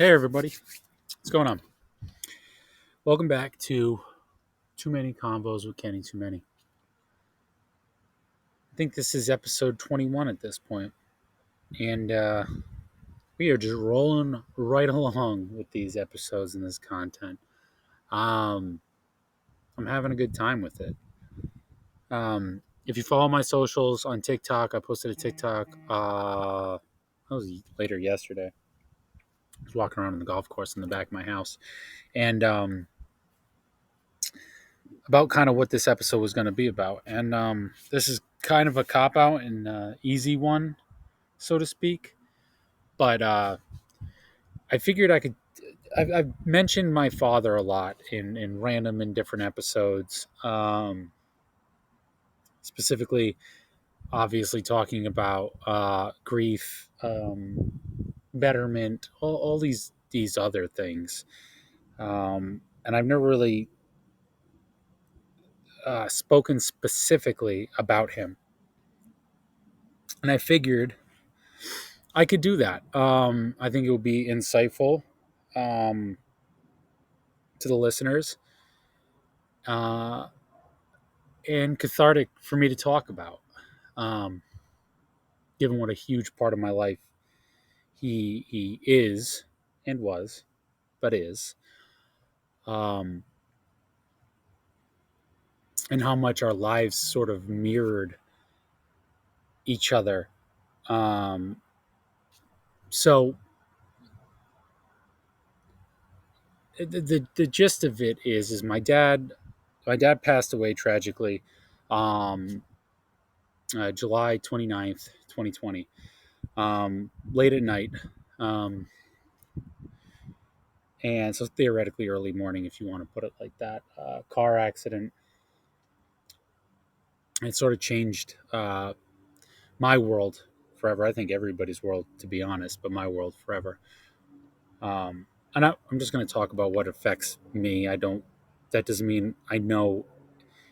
Hey everybody, what's going on? Welcome back to Too Many Convos with Kenny Too Many. I think this is episode 21 at this point, and we are just rolling right along with these episodes and this content. Um, I'm having a good time with it. If you follow my socials on TikTok, I posted a TikTok. That was later yesterday. I was walking around on the golf course in the back of my house, and about kind of what this episode was going to be about. And this is kind of a cop out and easy one, so to speak. But I figured I could. I've mentioned my father a lot in random and different episodes. Specifically, obviously talking about grief, betterment, all these other things. And I've never really spoken specifically about him. And I figured I could do that. I think it would be insightful um, to the listeners uh, and cathartic for me to talk about, um, given what a huge part of my life he is and was, but is, um, and how much our lives sort of mirrored each other. Um, so the gist of it is my dad passed away tragically um, July 29th, 2020, late at night. Um, and so theoretically early morning, if you want to put it like that. Car accident. It sort of changed my world forever. I think everybody's world, to be honest, but my world forever. And I'm just going to talk about what affects me. That doesn't mean I know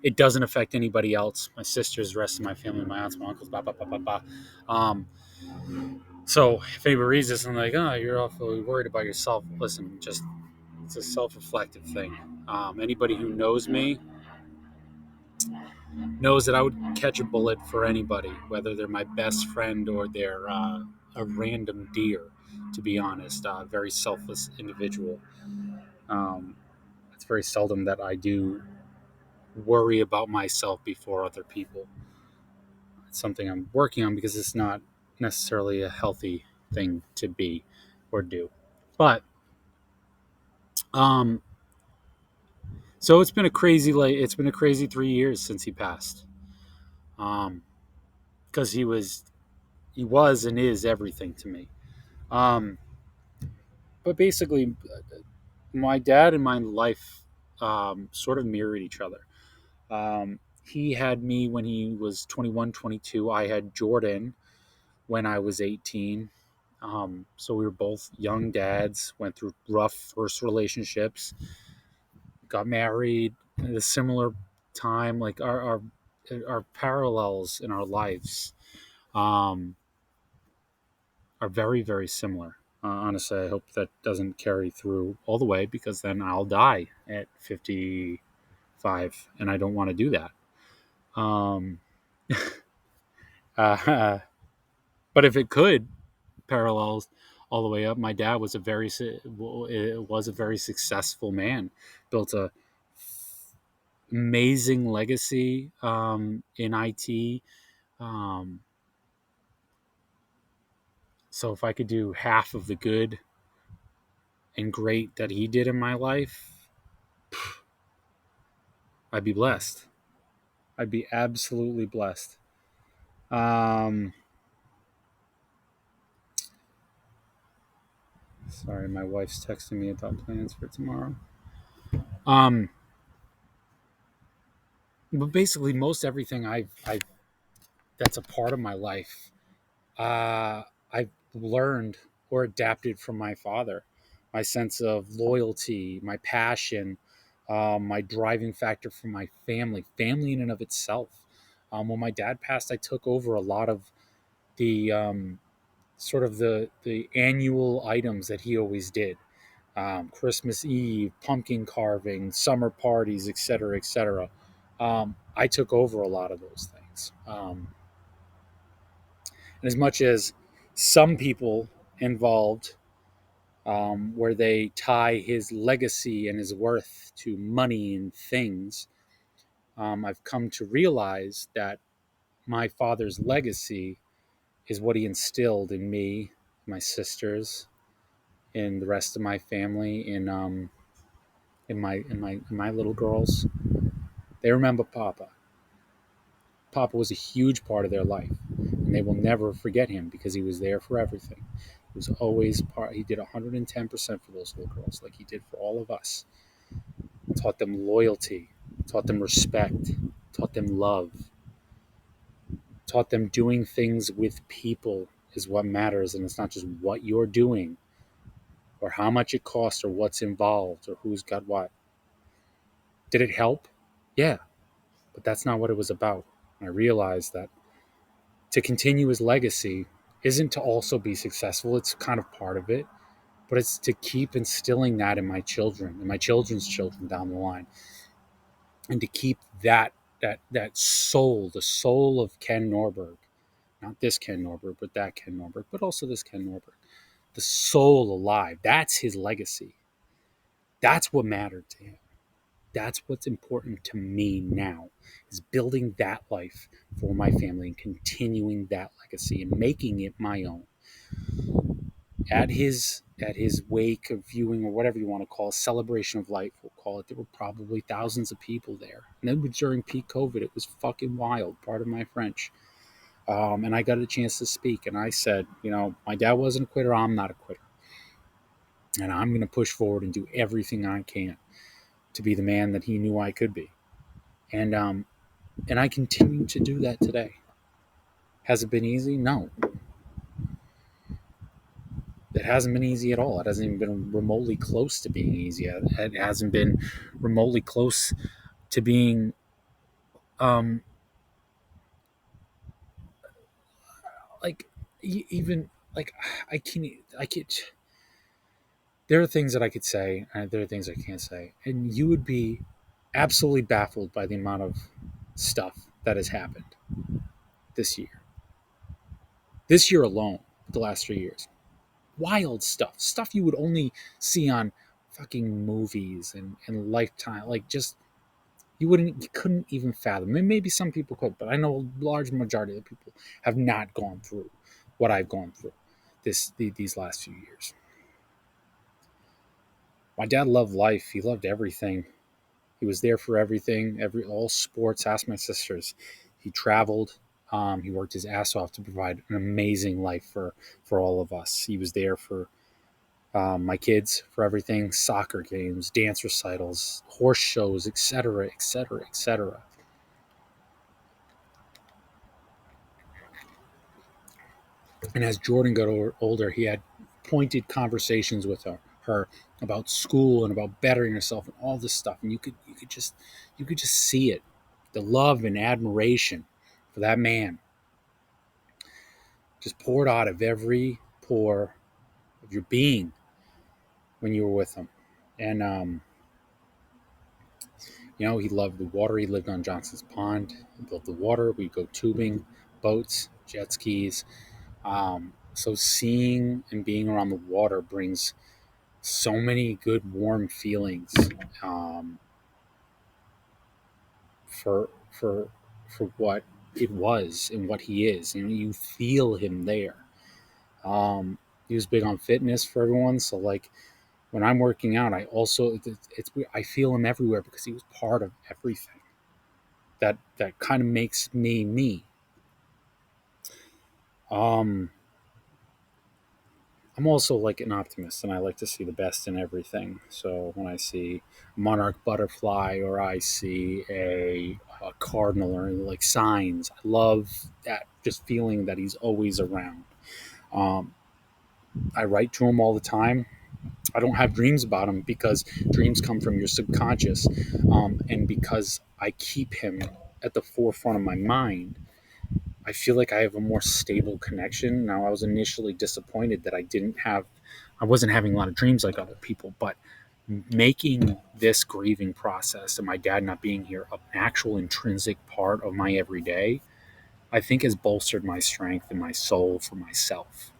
it doesn't affect anybody else. My sisters, the rest of my family, my aunts, my uncles, blah, blah, blah, blah, blah. Um, So if anybody reads this and like, oh, you're awfully worried about yourself, listen, just it's a self-reflective thing. Anybody who knows me knows that I would catch a bullet for anybody, whether they're my best friend or they're a random deer. To be honest, very selfless individual. Um, it's very seldom that I do worry about myself before other people. It's something I'm working on because it's not necessarily a healthy thing to be or do. But Um, so it's been a crazy 3 years since he passed. Because he was and is everything to me. Um, but basically, my dad and my life sort of mirrored each other. He had me when he was 21, 22. I had Jordan when I was 18. So we were both young dads, went through rough first relationships, got married at a similar time. Like our parallels in our lives um, are very very similar. Honestly, I hope that doesn't carry through all the way because then I'll die at 55, and I don't want to do that. Um, uh, but if it could parallels all the way up, my dad was a very successful man, built a amazing legacy in IT. Um, so if I could do half of the good and great that he did in my life, I'd be blessed. I'd be absolutely blessed. Um, Sorry, my wife's texting me about plans for tomorrow. Um, but basically, most everything I've that's a part of my life, I've learned or adapted from my father. My sense of loyalty, my passion, my driving factor for my family in and of itself. When my dad passed, I took over a lot of the sort of the annual items that he always did. Christmas Eve, pumpkin carving, summer parties, etc., etc. I took over a lot of those things. And as much as some people involved, where they tie his legacy and his worth to money and things, I've come to realize that my father's legacy is what he instilled in me, my sisters, in the rest of my family, in my little girls. They remember Papa. Papa was a huge part of their life, and they will never forget him because he was there for everything. He was always part. He did 110% for those little girls, like he did for all of us. Taught them loyalty, taught them respect, taught them love, taught them doing things with people is what matters, and it's not just what you're doing or how much it costs or what's involved or who's got what. Did it help? Yeah, but that's not what it was about. And I realized that to continue his legacy isn't to also be successful. It's kind of part of it, but it's to keep instilling that in my children and my children's children down the line, and to keep that soul, the soul of Ken Norberg, not this Ken Norberg, but that Ken Norberg, but also this Ken Norberg, the soul alive. That's his legacy. That's what mattered to him. That's what's important to me now, is building that life for my family and continuing that legacy and making it my own. At his wake of viewing, or whatever you want to call it, celebration of life, we'll call it, there were probably thousands of people there. And then during peak COVID, it was fucking wild. Part of my French. And I got a chance to speak, and I said, my dad wasn't a quitter. I'm not a quitter, and I'm going to push forward and do everything I can to be the man that he knew I could be. And I continue to do that today. Has it been easy? No. It hasn't been easy at all. It hasn't even been remotely close to being easy. It hasn't been remotely close to being um like even like I could there are things that I could say and there are things I can't say, and you would be absolutely baffled by the amount of stuff that has happened this year. This year alone, the last 3 years, wild stuff you would only see on fucking movies and Lifetime, like just you couldn't even fathom. Maybe some people could, but I know a large majority of the people have not gone through what I've gone through these last few years. My dad loved life. He loved everything. He was there for everything, all sports. Ask my sisters. He traveled. He worked his ass off to provide an amazing life for all of us. He was there for my kids, for everything: soccer games, dance recitals, horse shows, etc., etc., etc. And as Jordan got older, he had pointed conversations with her about school and about bettering herself and all this stuff. And you could just see it, the love and admiration for that man just poured out of every pore of your being when you were with him. And he loved the water. He lived on Johnson's Pond. He loved the water. We'd go tubing, boats, jet skis. So seeing and being around the water brings so many good, warm feelings, for for what it was and what he is. You feel him there. He was big on fitness for everyone. So like when I'm working out, it's I feel him everywhere because he was part of everything. That kind of makes me me. Um, I'm also like an optimist, and I like to see the best in everything. So when I see a monarch butterfly, or I see a cardinal, or like signs, I love that, just feeling that he's always around. Um, I write to him all the time. I don't have dreams about him because dreams come from your subconscious, and because I keep him at the forefront of my mind, I feel like I have a more stable connection. Now, I was initially disappointed that I wasn't having a lot of dreams like other people, but making this grieving process and my dad not being here an actual intrinsic part of my everyday, I think has bolstered my strength and my soul for myself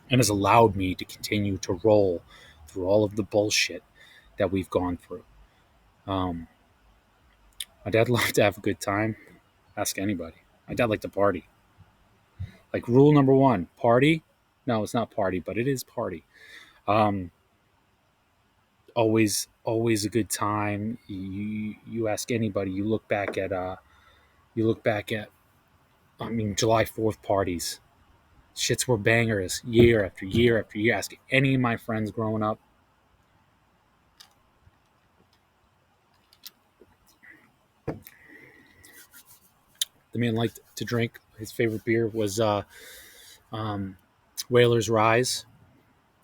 and has allowed me to continue to roll through all of the bullshit that we've gone through. Um, my dad loved to have a good time. Ask anybody. My dad liked to party. Like rule number one, party. No, it's not party, but it is party. Um, always a good time. You ask anybody. You look back at I mean July 4th parties. Shits were bangers year after year after year. Ask any of my friends growing up. The man liked to drink. His favorite beer was um, Whaler's Rise.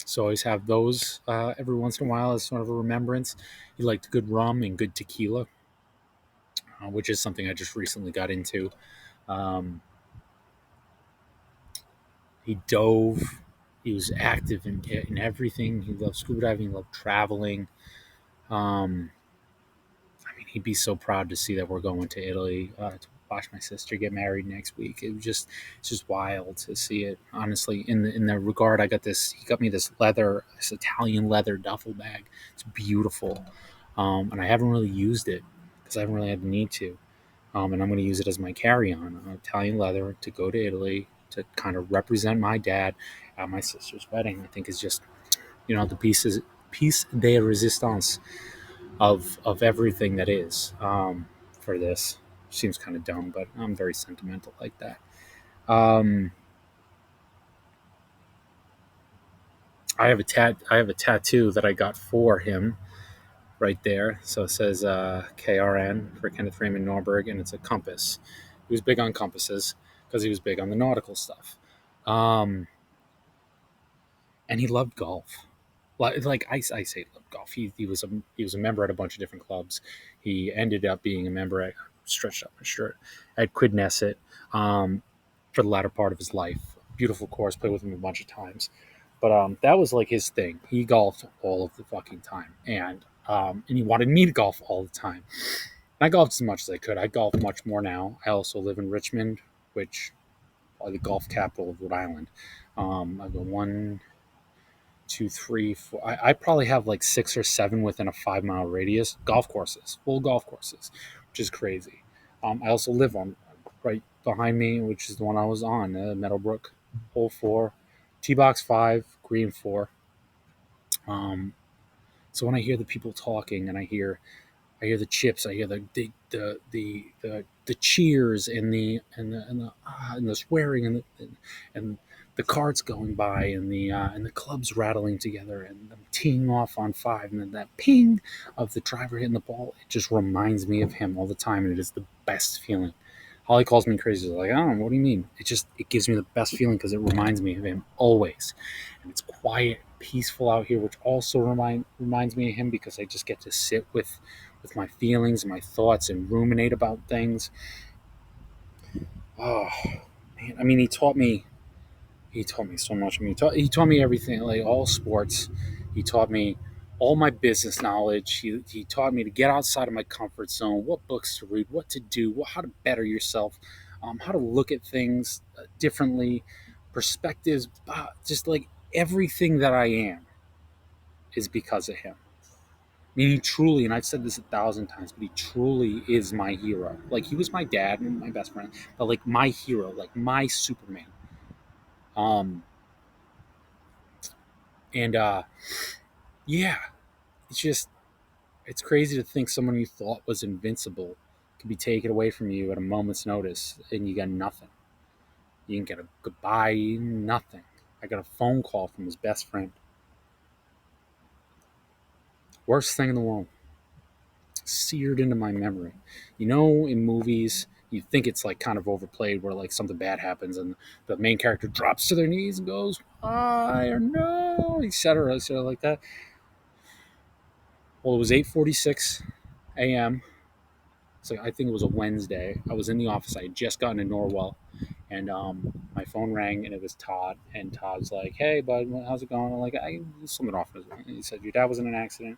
So I always have those every once in a while as sort of a remembrance. He liked good rum and good tequila, which is something I just recently got into. Um, he dove. He was active in everything. He loved scuba diving. He loved traveling. Um, I mean, he'd be so proud to see that we're going to Italy to watch my sister get married next week. It's just wild to see it. Honestly, in the regard, I got this. He got me this Italian leather duffel bag. It's beautiful, and I haven't really used it because I haven't really had the need to. And I'm going to use it as my carry-on, Italian leather, to go to Italy to kind of represent my dad at my sister's wedding. I think is just the piece de resistance of everything that is for this. Seems kind of dumb, but I'm very sentimental like that. Um, I have a tattoo that I got for him right there. So it says KRN for Kenneth Raymond Norberg, and it's a compass. He was big on compasses because he was big on the nautical stuff, um, and he loved golf. Like I say, loved golf. He was a member at a bunch of different clubs. He ended up being a member at stretched out my shirt at Quidnesset for the latter part of his life. Beautiful course, played with him a bunch of times. But that was like his thing. He golfed all of the fucking time, and he wanted me to golf all the time. And I golfed as much as I could. I golf much more now. I also live in Richmond, which are the golf capital of Rhode Island. I go 1, 2, 3, 4. I probably have like 6 or 7 within a 5 mile radius. Golf courses, full golf courses, which is crazy. I also live on right behind me, which is the one I was on, Meadowbrook, hole 4, tee box 5, green 4. Um, so when I hear the people talking and I hear the chips. I hear the cheers and the swearing and the carts going by and the clubs rattling together and them teeing off on 5 and then that ping of the driver hitting the ball. It just reminds me of him all the time, and it is the best feeling. Holly calls me crazy. Like, I don't know, what do you mean? It gives me the best feeling because it reminds me of him always, and it's quiet, peaceful out here, which also reminds me of him because I just get to sit with my feelings and my thoughts and ruminate about things. Oh man, I mean, he taught me so much. I mean, he taught me everything, like all sports. He taught me all my business knowledge. He taught me to get outside of my comfort zone, what books to read, what to do, how to better yourself, how to look at things differently, perspectives, just like everything that I am is because of him. I mean, he truly, and I've said this 1,000 times, but he truly is my hero. Like, he was my dad and my best friend, but like my hero, like my Superman. Um, and yeah, it's just, it's crazy to think someone you thought was invincible can be taken away from you at a moment's notice and you get nothing. You didn't get a goodbye, nothing. I got a phone call from his best friend. Worst thing in the world. Seared into my memory. In movies, you think it's like kind of overplayed where like something bad happens and the main character drops to their knees and goes, "I or no," etc., like that. Well, it was 8:46 a.m. So I think it was a Wednesday. I was in the office. I had just gotten to Norwell, and my phone rang, and it was Todd. And Todd's like, "Hey, bud, how's it going?" I'm like, Something off." And he said, "Your dad was in an accident."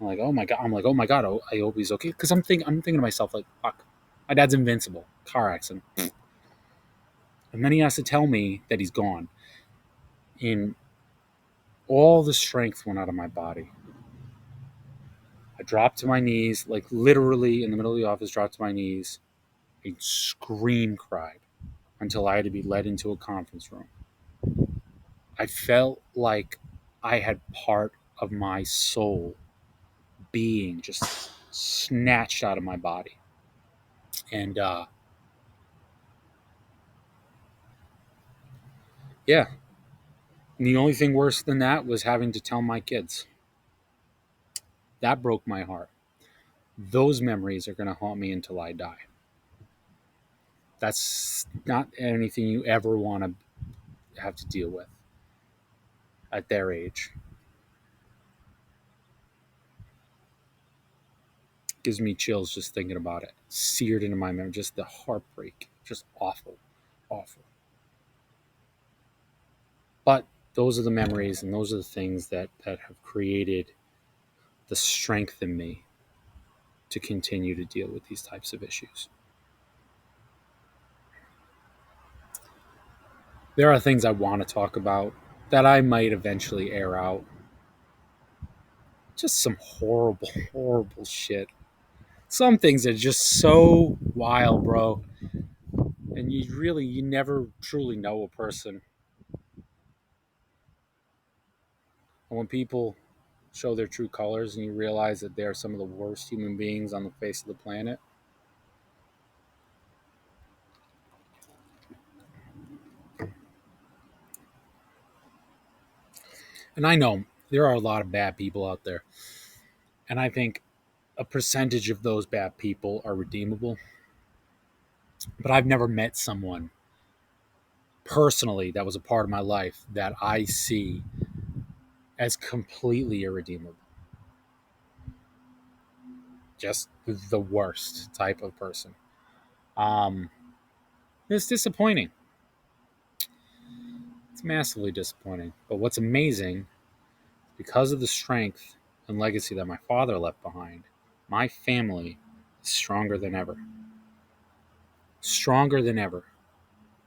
I'm like, "Oh my god!" I'm like, "Oh my god! I hope he's okay." Because I'm thinking to myself like, "Fuck, my dad's invincible. Car accident." And then he has to tell me that he's gone, and all the strength went out of my body. I dropped to my knees, like literally in the middle of the office, dropped to my knees, and scream cried until I had to be led into a conference room. I felt like I had part of my soul being just snatched out of my body. And yeah, and the only thing worse than that was having to tell my kids. That broke my heart. Those memories are going to haunt me until I die. That's not anything you ever want to have to deal with at their age. Gives me chills just thinking about it. Seared into my memory. Just the heartbreak. Just awful. Awful. But those are the memories and those are the things that have created the strength in me to continue to deal with these types of issues. There are things I want to talk about that I might eventually air out. Just some horrible, horrible shit. Some things are just so wild, bro. And you never truly know a person. And when people show their true colors and you realize that they are some of the worst human beings on the face of the planet, and I know there are a lot of bad people out there, and I think a percentage of those bad people are redeemable, but I've never met someone personally that was a part of my life that I see as completely irredeemable. Just the worst type of person. Um, it's disappointing. It's massively disappointing. But what's amazing, because of the strength and legacy that my father left behind, my family is stronger than ever. Stronger than ever.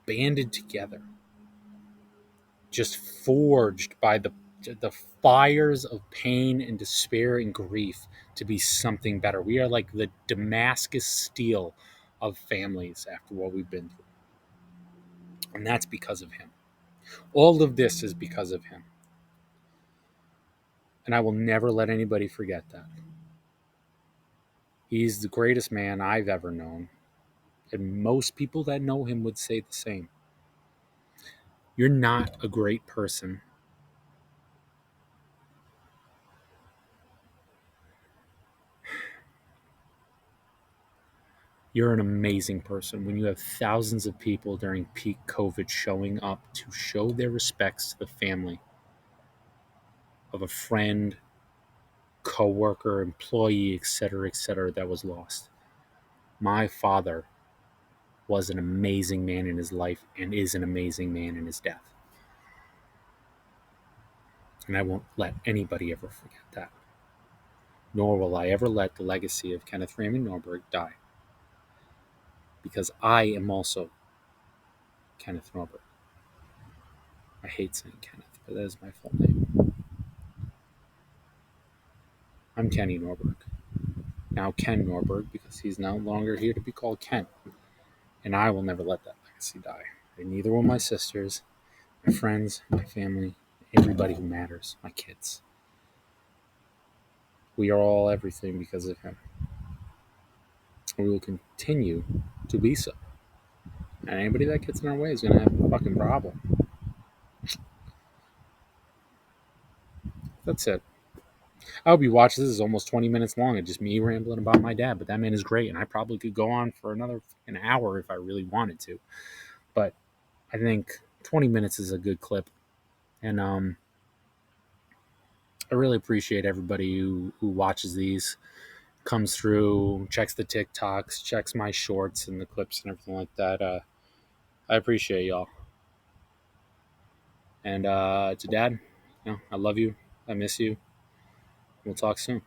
Banded together. Just forged by the fires of pain and despair and grief to be something better. We are like the Damascus steel of families after what we've been through. And that's because of him. All of this is because of him. And I will never let anybody forget that. He's the greatest man I've ever known. And most people that know him would say the same. You're not a great person. You're an amazing person when you have thousands of people during peak COVID showing up to show their respects to the family of a friend, coworker, employee, etc., that was lost. My father was an amazing man in his life and is an amazing man in his death. And I won't let anybody ever forget that. Nor will I ever let the legacy of Kenneth Raymond Norberg die. Because I am also Kenneth Norberg. I hate saying Kenneth, but that is my full name. I'm Kenny Norberg. Now Ken Norberg, because he's no longer here to be called Ken. And I will never let that legacy die. And neither will my sisters, my friends, my family, everybody who matters, my kids. We are all everything because of him. And we will continue to be so. And anybody that gets in our way is going to have a fucking problem. That's it. I hope you watch this. This is almost 20 minutes long and just me rambling about my dad, but that man is great. And I probably could go on for another an hour if I really wanted to. But I think 20 minutes is a good clip. And I really appreciate everybody who watches these. comes through, checks the TikToks, checks my shorts and the clips and everything like that. I appreciate y'all. And to Dad, I love you. I miss you. We'll talk soon.